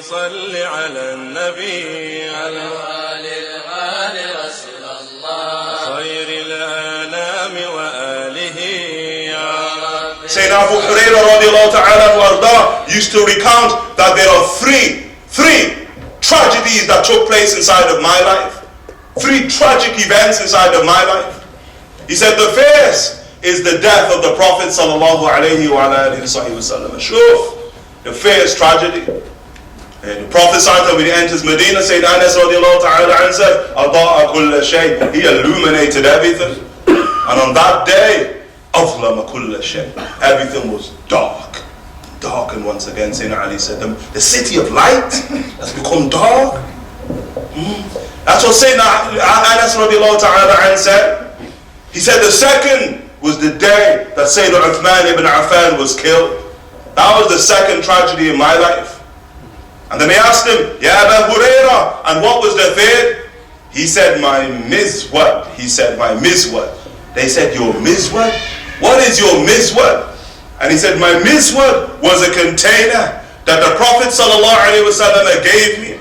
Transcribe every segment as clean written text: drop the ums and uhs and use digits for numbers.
صل على النبي على آل الغالي رسول الله خير الأنام وآله يا رب. Sayyidina Abu Hurairah radiallahu ta'ala used to recount that there are three tragedies that took place inside of my life. 3 tragic events inside of my life. He said the first is the death of the Prophet sallallahu alayhi wa sallam. Sure, the first tragedy. And the Prophet sallallahu when he enters Medina, Sayyid Anas radiallahu ta'ala and said, "Ada'a kulla shay." He illuminated everything. And on that day, أظلم كل شيء. Everything was dark. And once again, Sayyidina Ali said, the city of light has become dark. That's what Sayyidina Anas radiallahu ta'ala said. He said the second was the day that Sayyidina Uthman ibn Affan was killed. That was the second tragedy in my life. And then they asked him, Ya Abu Hurairah, and what was the third? He said, my mizwad. He said, my mizwad. They said, your mizwad? What is your mizwad? And he said, my mizwad was a container that the Prophet ﷺ gave me.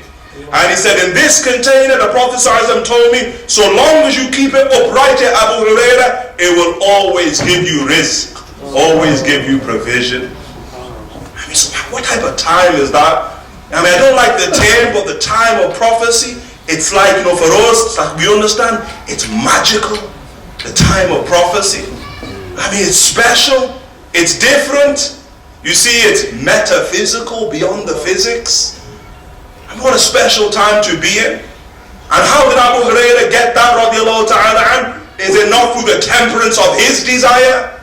And he said, in this container, the Prophet ﷺ told me, so long as you keep it upright, Abu Hurairah, it will always give you rizq, always give you provision. I mean, so what type of time is that? I mean, I don't like the term, but the time of prophecy, it's like, for us, it's like we understand, it's magical. The time of prophecy. I mean, it's special. It's different. You see, it's metaphysical, beyond the physics. I mean, what a special time to be in. And how did Abu Hurairah get that, radiallahu ta'ala an? Is it not through the temperance of his desire?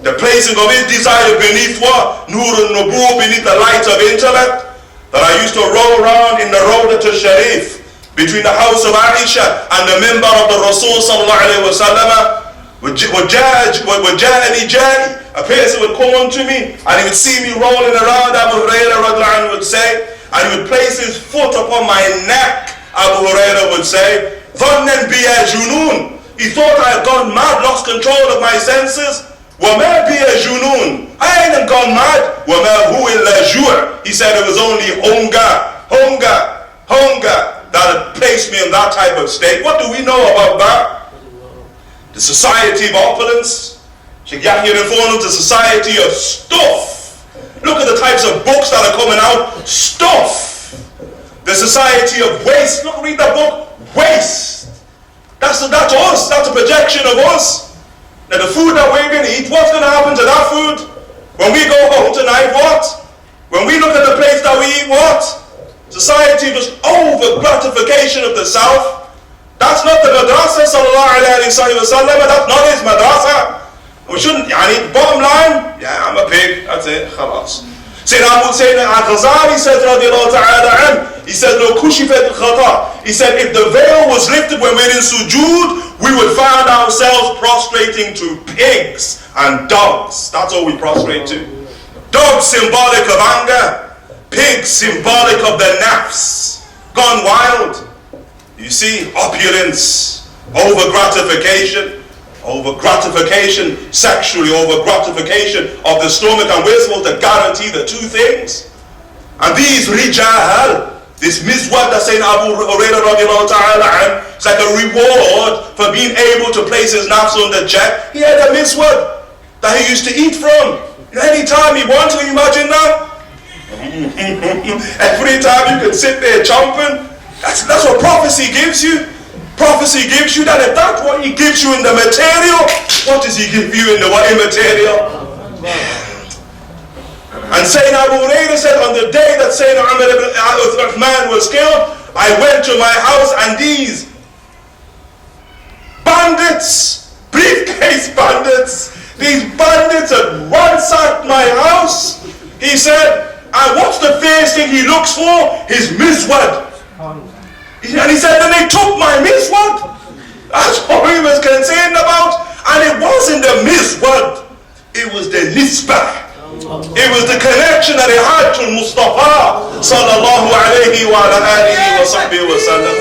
The placing of his desire beneath what? Nur al-Nubuwwah, beneath the light of intellect? That I used to roll around in the Rawdat al-Sharif, between the house of Aisha and the mimbar of the Rasul sallallahu alayhi wa sallam. A person would come unto me and he would see me rolling around. Abu Hurairah radiallahu anhu would say, and he would place his foot upon my neck. Abu Hurairah would say, "Dhannan biya junun." He thought I had gone mad, lost control of my senses. وَمَا بِيَ جُنُونَ. I ain't gone mad. وَمَا هُوَ إِلَّا جُوعٌ. He said it was only hunger that had placed me in that type of state. What do we know about that? The society of opulence. Sheikh Yahya informed us the society of stuff. Look at the types of books that are coming out. Stuff. The society of waste. Look, read that book. Waste. That's us. That's a projection of us. Now the food that we're going to eat, what's going to happen to that food? When we go home tonight, what? When we look at the plates that we eat, what? Society just over gratification of the self. That's not the madrasa sallallahu alayhi wa sallam. That's not his madrasa. We shouldn't, bottom line, yeah, I'm a pig, that's it, khalas. Sayyidina al-Ghazali said, radiallahu ta'ala an, he said, "Lo kushifat al-khata." He said, if the veil was lifted when we're in sujood, we would find ourselves prostrating to pigs and dogs. That's all we prostrate to. Dogs symbolic of anger, pigs symbolic of the nafs, gone wild. You see, opulence, over gratification, sexually, over gratification of the stomach, and we're supposed to guarantee the 2 things. And these rijal, this mizwad that Sayyidina Abu Hurairah radiallahu ta'ala an, it's like a reward for being able to place his nafs under check. He had a mizwad that he used to eat from. Anytime he wanted, imagine that? Every time you can sit there chomping. That's what prophecy gives you. Prophecy gives you that. If that's what he gives you in the material, what does he give you in the immaterial? And Sayyidina Abu Hurairah said, on the day that Sayyidina Uthman was killed, I went to my house and these bandits, briefcase bandits, these bandits had ransacked my house. He said, and what's the first thing he looks for? His mizwad. And he said, then they took my mizwad. That's what he was concerned about. And it wasn't the mizwad, it was the nisbah. It was the connection that he had to Mustafa sallallahu alayhi wa alihi wa sahbihi wa sallam.